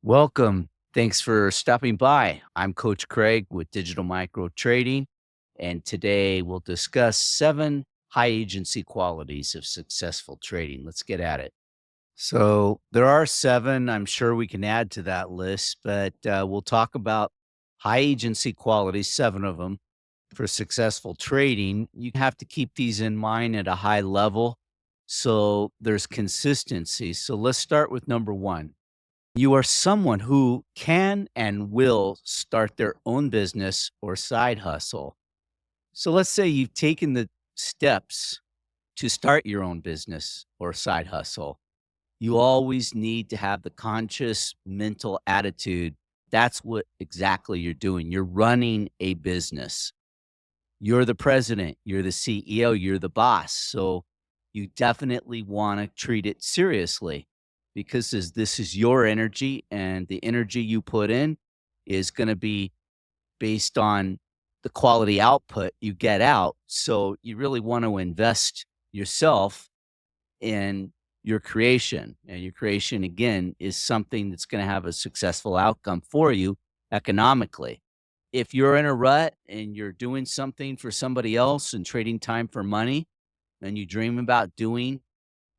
Welcome. Thanks for stopping by. I'm Coach Craig with Digital Micro Trading, and today we'll discuss 7 high agency qualities of successful trading. Let's get at it. So, there are 7. I'm sure we can add to that list, but we'll talk about high agency qualities, 7 of them for successful trading. You have to keep these in mind at a high level so there's consistency. So, let's start with number 1. You are someone who can and will start their own business or side hustle. So let's say you've taken the steps to start your own business or side hustle. You always need to have the conscious mental attitude. That's what exactly you're doing. You're running a business. You're the president, you're the CEO, you're the boss. So you definitely want to treat it seriously because this is your energy, and the energy you put in is going to be based on the quality output you get out. So you really want to invest yourself in your creation. And your creation, again, is something that's going to have a successful outcome for you economically. If you're in a rut and you're doing something for somebody else and trading time for money, and you dream about doing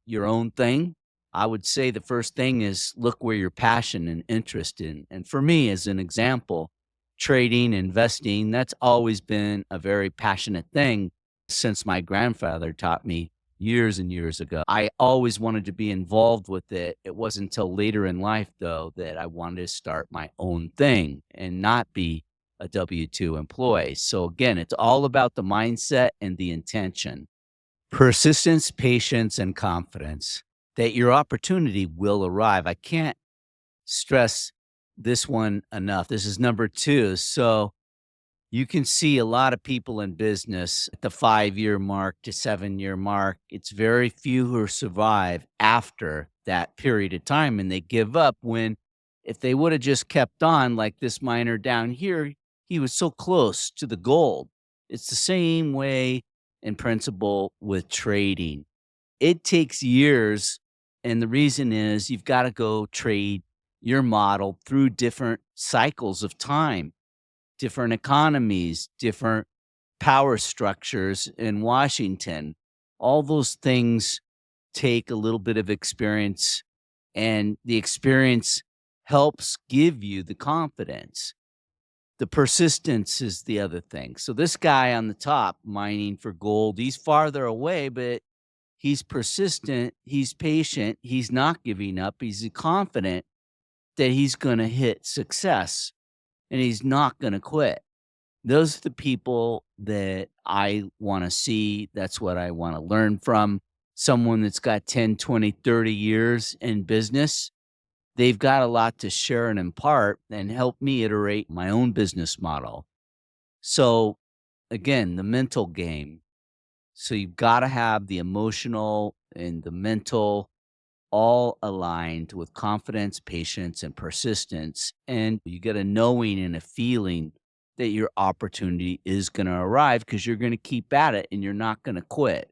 your own thing, I would say the first thing is look where your passion and interest in. And for me, as an example, trading, investing, that's always been a very passionate thing since my grandfather taught me years and years ago. I always wanted to be involved with it. It wasn't until later in life, though, that I wanted to start my own thing and not be a W 2 employee. So, again, it's all about the mindset and the intention. Persistence, patience, and confidence that your opportunity will arrive. I can't stress this one enough. This is number 2. So you can see a lot of people in business at the 5-year mark to 7-year mark. It's very few who survive after that period of time, and they give up when if they would have just kept on like this miner down here, he was so close to the gold. It's the same way in principle with trading. It takes years, and the reason is you've gotta go trade your model through different cycles of time, different economies, different power structures in Washington. All those things take a little bit of experience, and the experience helps give you the confidence. The persistence is the other thing. So this guy on the top mining for gold, he's farther away, but he's persistent, he's patient, he's not giving up, he's confident that he's going to hit success and he's not going to quit. Those are the people that I want to see. That's what I want to learn from. Someone that's got 10, 20, 30 years in business, they've got a lot to share and impart and help me iterate my own business model. So, again, the mental game. So, you've got to have the emotional and the mental all aligned with confidence, patience, and persistence. And you get a knowing and a feeling that your opportunity is going to arrive because you're going to keep at it and you're not going to quit.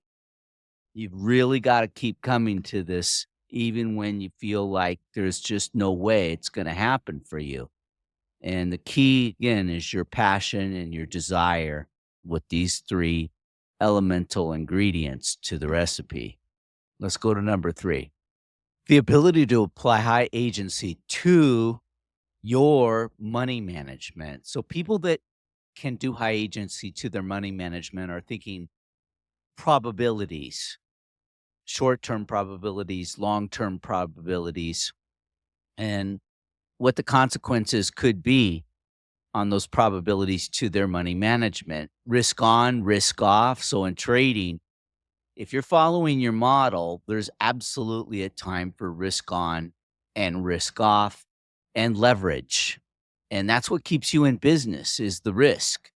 You've really got to keep coming to this, even when you feel like there's just no way it's going to happen for you. And the key, again, is your passion and your desire with these 3 elemental ingredients to the recipe. Let's go to number 3. The ability to apply high agency to your money management. So people that can do high agency to their money management are thinking probabilities, short-term probabilities, long-term probabilities, and what the consequences could be on those probabilities to their money management. Risk on, risk off. So in trading, if you're following your model, there's absolutely a time for risk on and risk off and leverage. And that's what keeps you in business is the risk.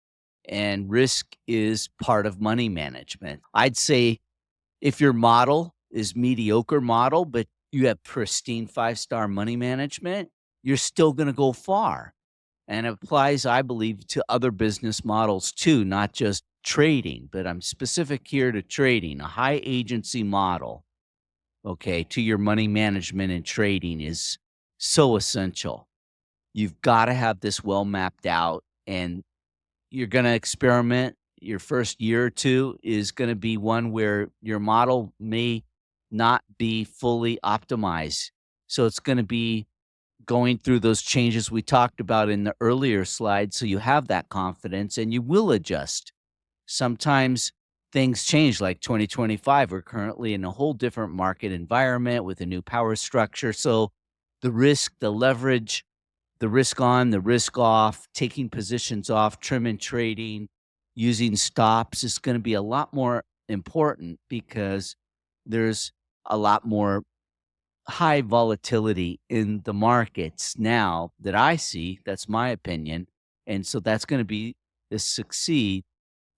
And risk is part of money management. I'd say if your model is mediocre model, but you have pristine 5-star money management, you're still going to go far. And it applies, I believe, to other business models too, not just trading, but I'm specific here to trading. A high agency model, okay, to your money management and trading is So essential. You've gotta have this well mapped out, and you're gonna experiment. Your first year or 2 is gonna be one where your model may not be fully optimized. So it's gonna be going through those changes we talked about in the earlier slide, so you have that confidence and you will adjust. Sometimes things change, like 2025, we're currently in a whole different market environment with a new power structure, so the risk, the leverage, the risk on, the risk off, taking positions off, trim and trading, using stops is gonna be a lot more important because there's a lot more high volatility in the markets now that I see. That's my opinion. And so that's going to be to succeed.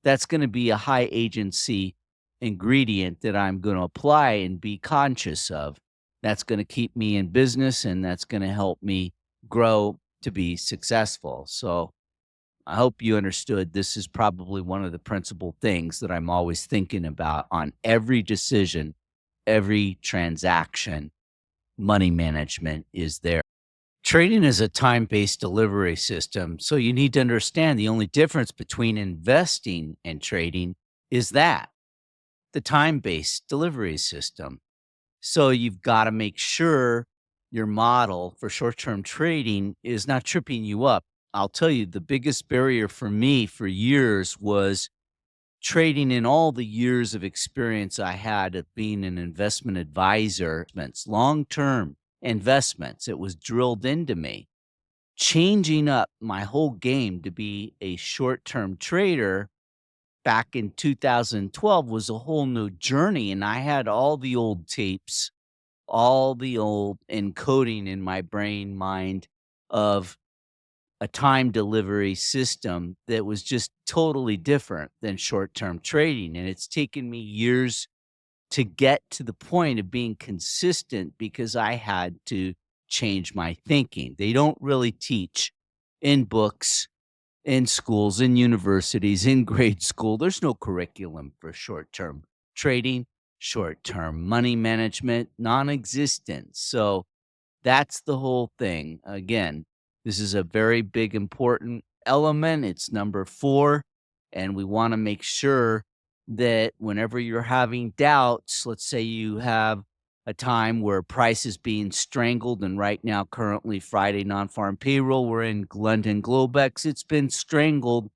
That's going to be a high agency ingredient that I'm going to apply and be conscious of. That's going to keep me in business and that's going to help me grow to be successful. So I hope you understood this is probably one of the principal things that I'm always thinking about on every decision, every transaction. Money management is there. Trading is a time based delivery system. So you need to understand the only difference between investing and trading is that the time based delivery system. So you've got to make sure your model for short term trading is not tripping you up. I'll tell you, the biggest barrier for me for years was trading in all the years of experience I had of being an investment advisor, long term investments. It was drilled into me. Changing up my whole game to be a short term trader back in 2012 was a whole new journey. And I had all the old tapes, all the old encoding in my brain mind of a time delivery system that was just totally different than short-term trading, and it's taken me years to get to the point of being consistent because I had to change my thinking. They don't really teach in books, in schools, in universities, in grade school. There's no curriculum for short-term trading, short-term money management, non-existent. So that's the whole thing. Again, this is a very big, important element. It's number 4. And we want to make sure that whenever you're having doubts, let's say you have a time where price is being strangled, and right now, currently Friday non-farm payroll, we're in London Globex. It's been strangled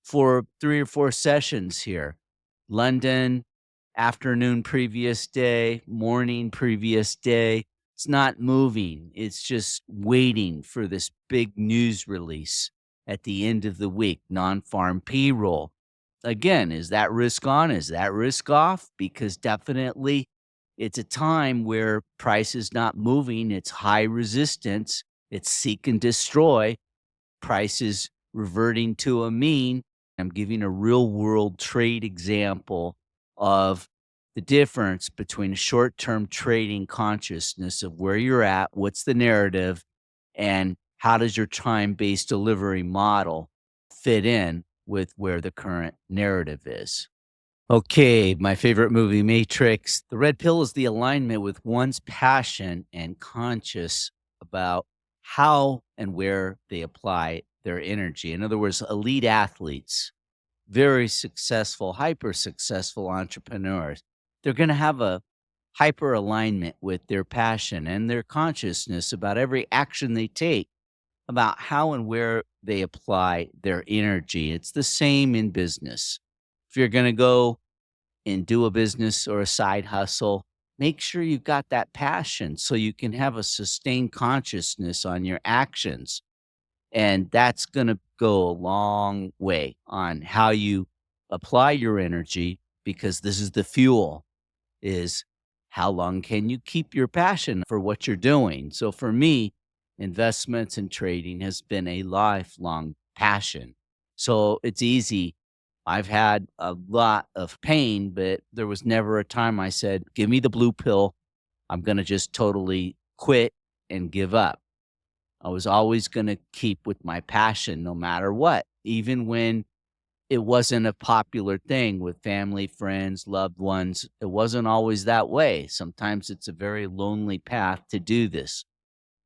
for 3 or 4 sessions here. London, afternoon previous day, morning previous day, it's not moving. It's just waiting for this big news release at the end of the week, non-farm payroll. Again, is that risk on? Is that risk off? Because definitely it's a time where price is not moving. It's high resistance. It's seek and destroy. Price is reverting to a mean. I'm giving a real world trade example of the difference between a short term trading consciousness of where you're at, what's the narrative, and how does your time based delivery model fit in with where the current narrative is. Okay, my favorite movie, Matrix. The red pill is the alignment with one's passion and conscious about how and where they apply their energy. In other words, elite athletes, very successful, hyper successful entrepreneurs, they're going to have a hyper alignment with their passion and their consciousness about every action they take, about how and where they apply their energy. It's the same in business. If you're going to go and do a business or a side hustle, make sure you've got that passion so you can have a sustained consciousness on your actions. And that's going to go a long way on how you apply your energy, because this is the fuel, is how long can you keep your passion for what you're doing? So for me, investments and trading has been a lifelong passion. So it's easy. I've had a lot of pain, but there was never a time I said, give me the blue pill. I'm going to just totally quit and give up. I was always going to keep with my passion no matter what, even when it wasn't a popular thing with family, friends, loved ones. It wasn't always that way. Sometimes it's a very lonely path to do this.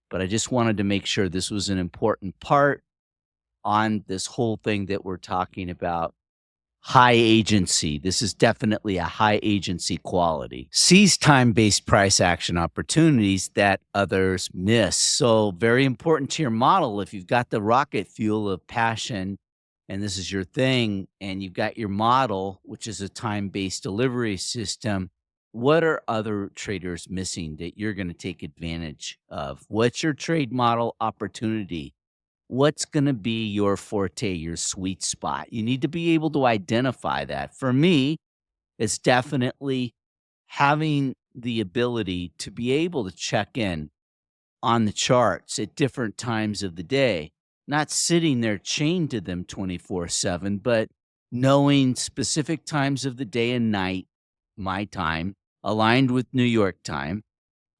but I just wanted to make sure this was an important part on this whole thing that we're talking about. High agency. This is definitely a high agency quality. Seize time-based price action opportunities that others miss. So very important to your model. If you've got the rocket fuel of passion and this is your thing, and you've got your model, which is a time-based delivery system, what are other traders missing that you're going to take advantage of? What's your trade model opportunity? What's gonna be your forte, your sweet spot? You need to be able to identify that. For me, it's definitely having the ability to be able to check in on the charts at different times of the day, not sitting there chained to them 24/7, but knowing specific times of the day and night, my time, aligned with New York time,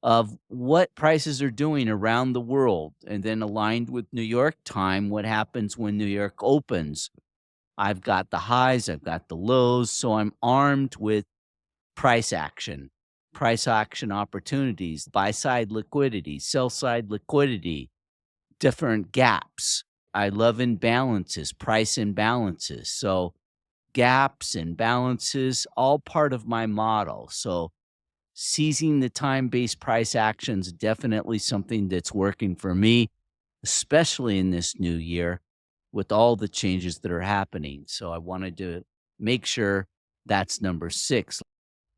of what prices are doing around the world, and then aligned with New York time, what happens when New York opens. I've got the highs, I've got the lows, so I'm armed with price action opportunities, buy side liquidity, sell side liquidity, different gaps. I love imbalances, price imbalances. So gaps and balances, all part of my model. So seizing the time-based price actions, definitely something that's working for me, especially in this new year with all the changes that are happening. So I wanted to make sure that's number 6.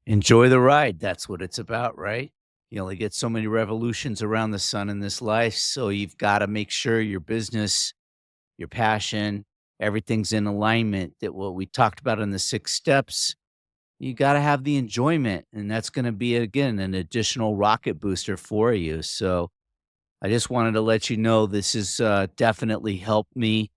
Enjoy the ride. That's what it's about, right? You only get so many revolutions around the sun in this life. So you've got to make sure your business, your passion, everything's in alignment. That what we talked about in the 6 steps, you gotta have the enjoyment, and that's gonna be, again, an additional rocket booster for you. So, I just wanted to let you know this has, definitely helped me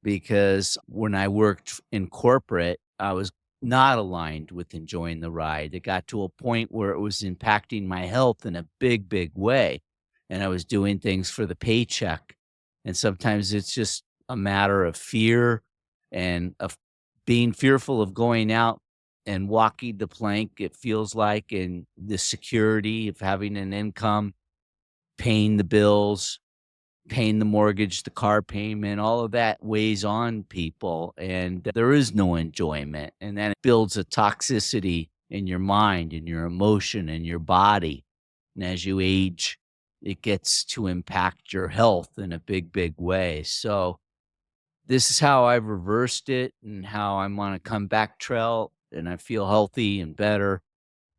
because when I worked in corporate, I was not aligned with enjoying the ride. It got to a point where it was impacting my health in a big, big way, and I was doing things for the paycheck. And sometimes it's just a matter of fear and of being fearful of going out and walking the plank, it feels like, and the security of having an income, paying the bills, paying the mortgage, the car payment, all of that weighs on people, and there is no enjoyment, and then it builds a toxicity in your mind, in your emotion, in your body, and as you age, it gets to impact your health in a big, big way. So, this is how I've reversed it and how I'm on a comeback trail, and I feel healthy and better.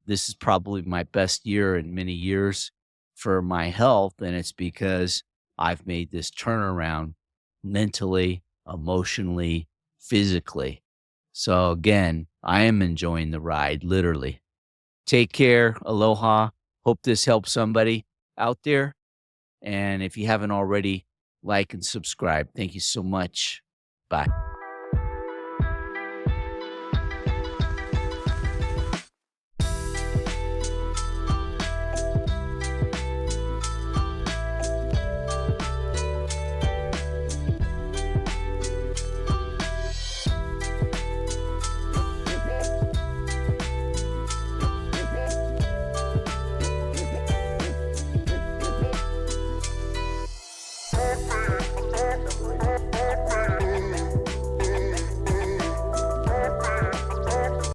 This is probably my best year in many years for my health, and it's because I've made this turnaround mentally, emotionally, physically. So again, I am enjoying the ride, literally. Take care. Aloha. Hope this helps somebody out there. And if you haven't already, like and subscribe. Thank you so much. Bye.